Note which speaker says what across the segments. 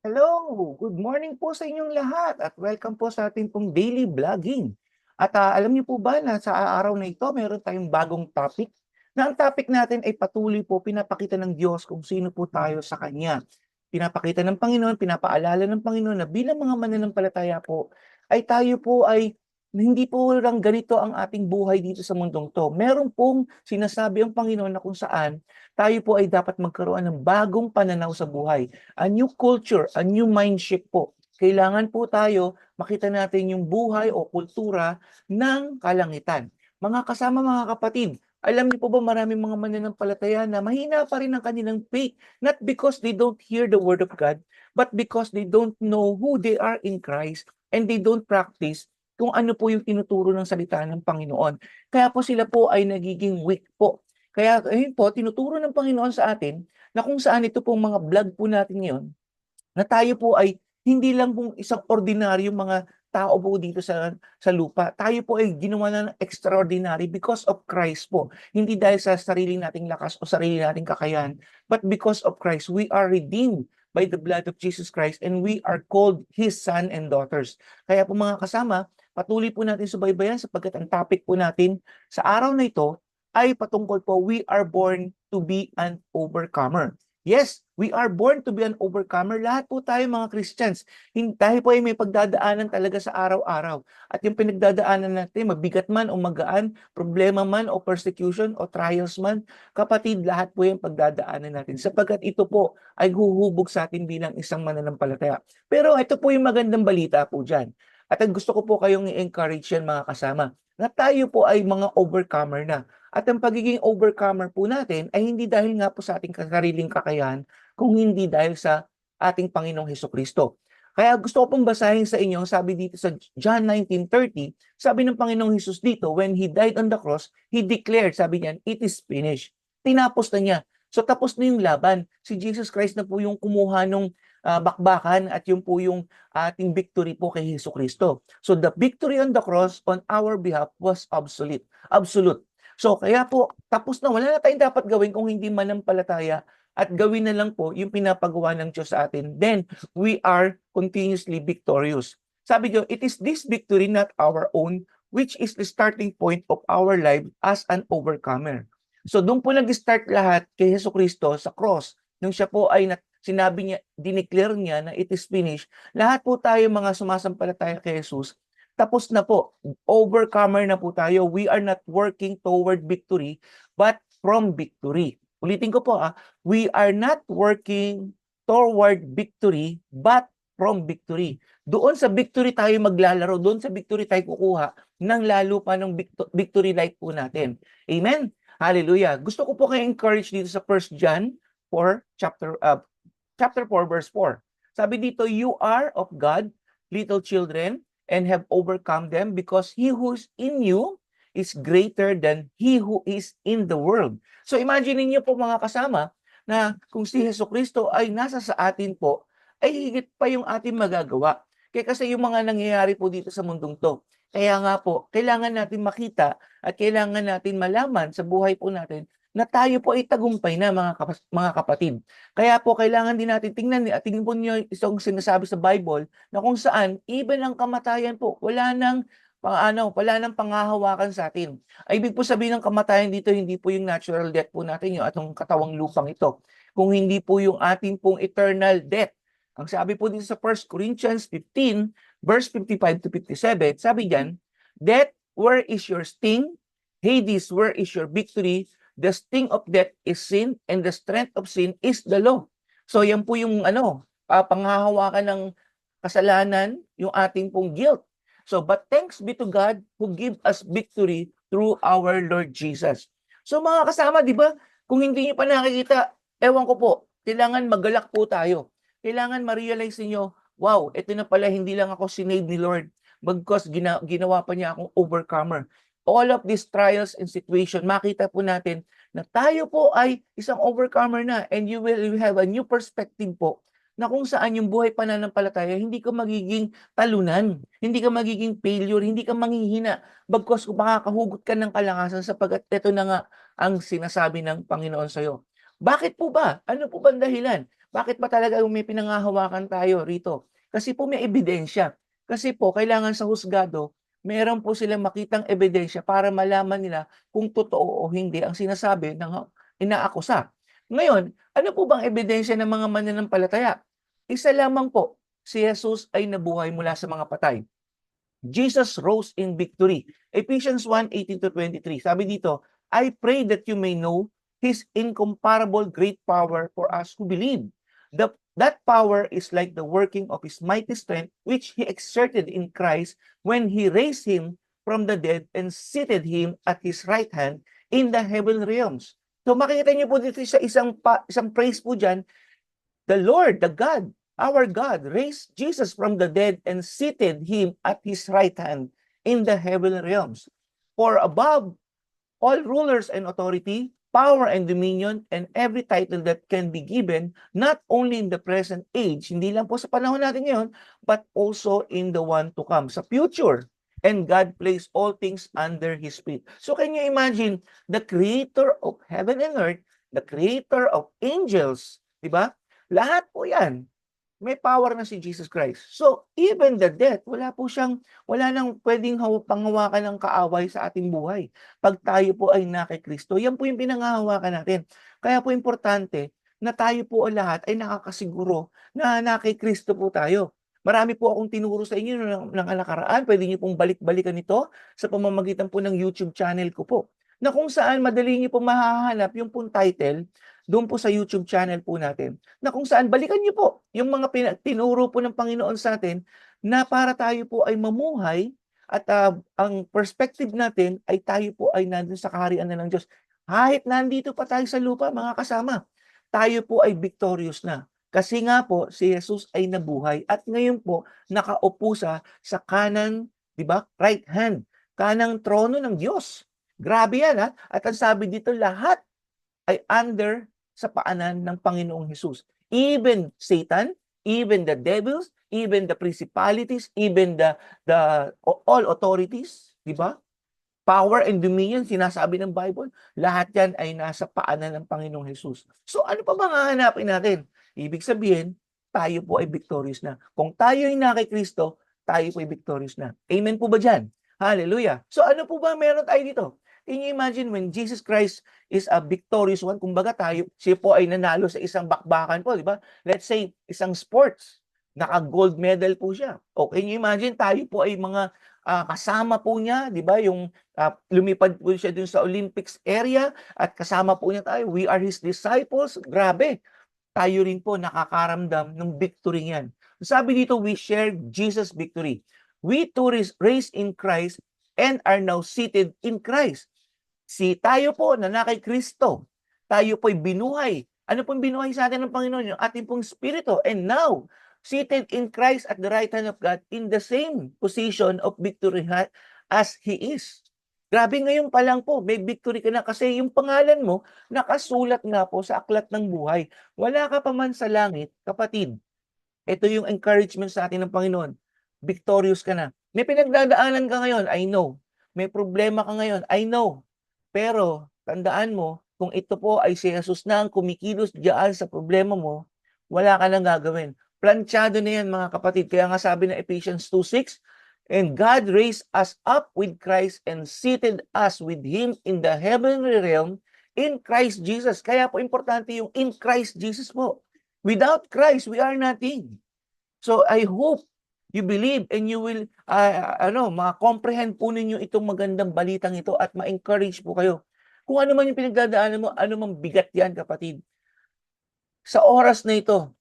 Speaker 1: Hello! Good morning po sa inyong lahat at welcome po sa ating pong daily vlogging. At alam niyo po ba na sa araw na ito meron tayong bagong topic? Na ang topic natin ay patuloy po pinapakita ng Diyos kung sino po tayo sa Kanya. Pinapakita ng Panginoon, pinapaalala ng Panginoon na bilang mga mananampalataya po ay tayo po ay hindi po lang ganito ang ating buhay dito sa mundong to. Meron pong sinasabi ang Panginoon na kung saan tayo po ay dapat magkaroon ng bagong pananaw sa buhay, a new culture, a new mindset po. Kailangan po tayo makita natin yung buhay o kultura ng kalangitan. Mga kasama, mga kapatid, alam niyo po ba maraming mga mananampalataya na mahina pa rin ang kanilang faith, not because they don't hear the word of God, but because they don't know who they are in Christ and they don't practice kung ano po yung tinuturo ng salita ng Panginoon. Kaya po sila po ay nagiging weak po. Kaya ayun po, tinuturo ng Panginoon sa atin na kung saan ito pong mga vlog po natin ngayon, na tayo po ay hindi lang pong isang ordinaryong mga tao po dito sa lupa. Tayo po ay ginawa na extraordinary because of Christ po. Hindi dahil sa sarili nating lakas o sarili nating kakayahan, but because of Christ, we are redeemed by the blood of Jesus Christ and we are called His son and daughters. Kaya po mga kasama, patuloy po natin subaybayan sapagkat ang topic po natin sa araw na ito ay patungkol po, we are born to be an overcomer. Yes, we are born to be an overcomer. Lahat po tayo mga Christians. Dahil po ay may pagdadaanan talaga sa araw-araw. At yung pinagdadaanan natin, mabigat man o magaan, problema man o persecution o trials man, kapatid, lahat po yung pagdadaanan natin. Sapagkat ito po ay huhubog sa atin bilang isang mananampalataya. Pero ito po yung magandang balita po dyan. At ang gusto ko po kayong i-encourage yan mga kasama, na tayo po ay mga overcomer na. At ang pagiging overcomer po natin ay hindi dahil nga po sa ating sariling kakayahan, kung hindi dahil sa ating Panginoong Hesukristo. Kaya gusto ko pong basahin sa inyo, sabi dito sa John 19:30, sabi ng Panginoong Hesus dito, when He died on the cross, He declared, sabi niya, it is finished. Tinapos na niya. So tapos na yung laban. Si Jesus Christ na po yung kumuha ng bakbakan at yung po yung ating victory po kay Hesukristo. So the victory on the cross on our behalf was absolute. Absolute. So kaya po, tapos na, wala na tayong dapat gawin kung hindi manampalataya at gawin na lang po yung pinapagawa ng Diyos sa atin. Then, we are continuously victorious. Sabi niyo, it is this victory, not our own, which is the starting point of our life as an overcomer. So doon po nag-start lahat kay Hesus Kristo sa cross. Nung siya po ay sinabi niya, dineclare niya na it is finished, lahat po tayo mga sumasampalataya kay Jesus, tapos na po. Overcomer na po tayo. We are not working toward victory, but from victory. Ulitin ko po, we are not working toward victory, but from victory. Doon sa victory tayo maglalaro, doon sa victory tayo kukuha ng lalo pa ng victory life po natin. Amen? Hallelujah. Gusto ko po kayo encourage dito sa 1 John 4, chapter 4, verse 4. Sabi dito, you are of God, little children, and have overcome them because he who is in you is greater than he who is in the world. So imagine niyo po mga kasama na kung si Hesukristo ay nasa sa atin po, ay higit pa yung ating magagawa. Kaya kasi yung mga nangyayari po dito sa mundong to. Kaya nga po, kailangan natin makita at kailangan natin malaman sa buhay po natin na tayo po ay tagumpay na mga kapatid. Kaya po kailangan din natin tingnan po niyo isang sinasabi sa Bible na kung saan even ang kamatayan po wala nang panghahawakan sa atin. Ay ibig po sabihin ng kamatayan dito hindi po yung natural death po natin yung atong katawang lupang ito. Kung hindi po yung ating pong eternal death. Ang sabi po dito sa 1 Corinthians 15 verse 55 to 57, sabi diyan, death, where is your sting? Hades, where is your victory? The sting of death is sin and the strength of sin is the law. So yan po yung panghahawakan ng kasalanan, yung ating pong guilt. So but thanks be to God who give us victory through our Lord Jesus. So mga kasama, di ba? Kung hindi niyo pa nakikita, ewan ko po, kailangan magalak po tayo. Kailangan ma-realize niyo, wow, ito na pala hindi lang ako sinave ni Lord, bagkus ginawa pa niya akong overcomer. All of these trials and situation, makita po natin na tayo po ay isang overcomer na and you will have a new perspective po na kung saan yung buhay pananampalataya, hindi ka magiging talunan, hindi ka magiging failure, hindi ka manghihina, bagkus kung makakahugot ka ng kalakasan sapagkat ito na nga ang sinasabi ng Panginoon sa'yo. Bakit po ba? Ano po ba ang dahilan? Bakit ba talaga may pinanghahawakan tayo rito? Kasi po may ebidensya. Kasi po kailangan sa husgado, meron po silang makitang ebidensya para malaman nila kung totoo o hindi ang sinasabi ng inaakusa. Ngayon, ano po bang ebidensya ng mga mananampalataya? Isa lamang po, si Jesus ay nabuhay mula sa mga patay. Jesus rose in victory. Ephesians 1:18-23. Sabi dito, I pray that you may know His incomparable great power for us who believe. That power is like the working of His mighty strength, which He exerted in Christ when He raised Him from the dead and seated Him at His right hand in the heavenly realms. So makikita niyo po dito sa isang praise po dyan, the Lord, the God, our God, raised Jesus from the dead and seated him at his right hand in the heavenly realms. For above all rulers and authority, power and dominion, and every title that can be given, not only in the present age, hindi lang po sa panahon natin ngayon, but also in the one to come, sa future. And God placed all things under His feet. So can you imagine, the creator of heaven and earth, the creator of angels, di ba? Lahat po yan, may power na si Jesus Christ. So, even the death, wala nang pwedeng panghawakan ng kaaway sa ating buhay. Pag tayo po ay na kay Kristo, yan po yung pinanghahawakan natin. Kaya po importante na tayo po lahat ay nakakasiguro na na kay Kristo po tayo. Marami po akong tinuro sa inyo ng nakaraan. Pwede niyo pong balik-balikan ito sa pamamagitan po ng YouTube channel ko po. Na kung saan madali niyo po mahahanap yung pong title doon po sa YouTube channel po natin, na kung saan balikan niyo po yung mga tinuro po ng Panginoon sa atin na para tayo po ay mamuhay at ang perspective natin ay tayo po ay nandun sa kaharian na ng Diyos. Kahit nandito pa tayo sa lupa, mga kasama, tayo po ay victorious na. Kasi nga po, si Jesus ay nabuhay at ngayon po nakaupo sa kanan, di ba? Right hand, kanang trono ng Diyos. Grabe yan, ha? At ang sabi dito, lahat ay under sa paanan ng Panginoong Hesus. Even Satan, even the devils, even the principalities, even the all authorities, di ba? Power and dominion, sinasabi ng Bible, lahat yan ay nasa paanan ng Panginoong Hesus. So ano pa bang hahanapin natin? Ibig sabihin, tayo po ay victorious na. Kung tayo ay na kay Kristo, tayo po ay victorious na. Amen po ba dyan? Hallelujah. So ano po ba meron tayo dito? Can you imagine when Jesus Christ is a victorious one? Kumbaga siya po ay nanalo sa isang bakbakan po, di ba? Let's say, isang sports, naka-gold medal po siya. O can you imagine, tayo po ay mga kasama po niya, di ba? Yung lumipad po siya dun sa Olympics area at kasama po niya tayo. We are His disciples. Grabe. Tayo rin po nakakaramdam ng victory yan. Sabi dito, we share Jesus' victory. We too raised in Christ and are now seated in Christ. Tayo po na kay Kristo, tayo po'y binuhay. Ano pong binuhay sa atin ng Panginoon? Yung ating pong spirito. And now, seated in Christ at the right hand of God in the same position of victory as He is. Grabe, ngayon pa lang po, may victory ka na kasi yung pangalan mo nakasulat nga po sa aklat ng buhay. Wala ka pa man sa langit, kapatid. Ito yung encouragement sa atin ng Panginoon. Victorious ka na. May pinagdadaanan ka ngayon, I know. May problema ka ngayon, I know. Pero tandaan mo, kung ito po ay si Jesus na ang kumikilos diyan sa problema mo, wala ka nang gagawin. Planchado na yan, mga kapatid. Kaya nga sabi ng Ephesians 2:6, and God raised us up with Christ and seated us with Him in the heavenly realm in Christ Jesus. Kaya po importante yung in Christ Jesus po. Without Christ, we are nothing. So I hope you believe and you will ma-comprehend po ninyo itong magandang balitang ito at ma-encourage po kayo. Kung ano man yung pinagdadaanan mo, ano man bigat yan, kapatid. Sa oras na ito,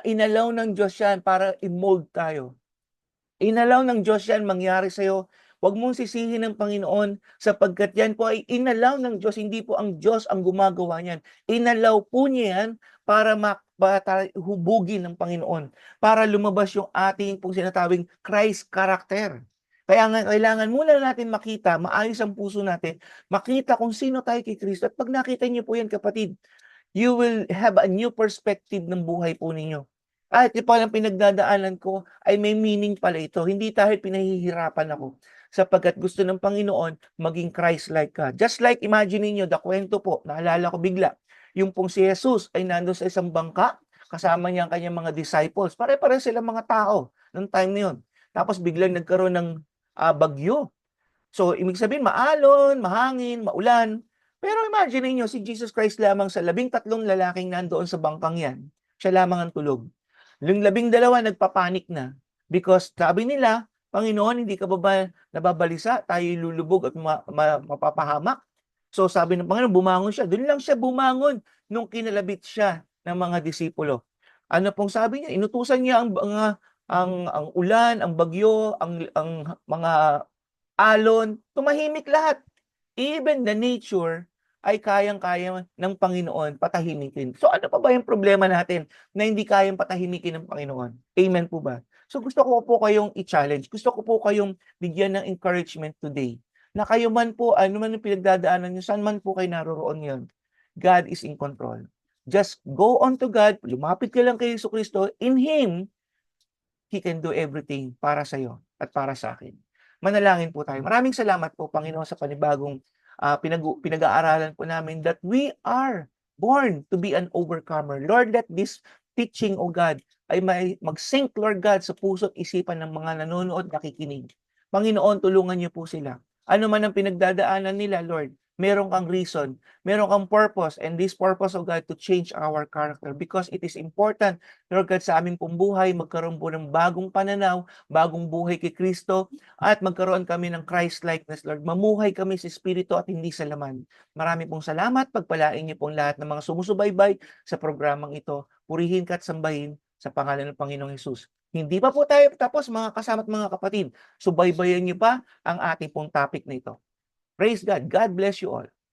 Speaker 1: inalaw ng Diyos yan para i-mold tayo. Inalaw ng Diyos yan mangyari sa'yo. Huwag mong sisihin ng Panginoon sapagkat yan po ay inalaw ng Diyos. Hindi po ang Diyos ang gumagawa niyan. Inalaw po niya yan para hubugin ng Panginoon. Para lumabas yung ating pong sinatawing Christ character. Kaya nga kailangan muna natin makita, maayos ang puso natin, makita kung sino tayo kay Kristo. At pag nakita niyo po yan, kapatid, you will have a new perspective ng buhay po ninyo. At ito palang pinagdadaanan ko ay may meaning pala ito. Hindi dahil pinahihirapan ako. Sapagkat gusto ng Panginoon maging Christ-like ka. Just like imagine niyo the kwento po, naalala ko bigla, yung pong si Jesus ay nandun sa isang bangka kasama niya ang kanyang mga disciples. Pare-pareho silang mga tao nung time na yun. Tapos biglang nagkaroon ng bagyo. So, ibig sabihin, maalon, mahangin, maulan. Pero imagine niyo si Jesus Christ lamang sa 13 lalaking nandoon sa bangkang yan. Siya lamang ang tulog. Yung 12 nagpapanik na because sabi nila, Panginoon, hindi ka ba nababalisa? Tayo lulubog at mapapahamak. So sabi ng Panginoon, bumangon siya. Doon lang siya bumangon nung kinalabit siya ng mga disipulo. Ano pong sabi niya? Inutusan niya ang ulan, ang bagyo, ang mga alon, tumahimik lahat. Even the nature ay kayang-kaya ng Panginoon patahimikin. So ano pa ba yung problema natin na hindi kayang patahimikin ng Panginoon? Amen po ba? So gusto ko po kayong i-challenge. Gusto ko po kayong bigyan ng encouragement today. Na kayo man po, ano man yung pinagdadaanan nyo, saan man po kayo naroroon yun. God is in control. Just go on to God, lumapit ka lang kay Jesucristo. In Him, He can do everything para sa iyo at para sa akin. Manalangin po tayo. Maraming salamat po, Panginoon, sa panibagong pinag-aaralan po namin that we are born to be an overcomer. Lord, let this teaching, O God, ay mag-sink, Lord God, sa puso't isipan ng mga nanonood, nakikinig. Panginoon, tulungan niyo po sila. Ano man ang pinagdadaanan nila, Lord, meron kang reason, meron kang purpose, and this purpose, O God, to change our character because it is important, Lord God, sa aming pong buhay, magkaroon po ng bagong pananaw, bagong buhay kay Kristo, at magkaroon kami ng Christ-likeness, Lord. Mamuhay kami sa Espiritu at hindi sa laman. Marami pong salamat. Pagpalain niyo pong lahat ng mga sumusubaybay sa programang ito. Purihin ka at sambahin sa pangalan ng Panginoong Hesus. Hindi pa po tayo tapos, mga kasama at mga kapatid. Subaybayan niyo pa ang ating pong topic na ito. Praise God. God bless you all.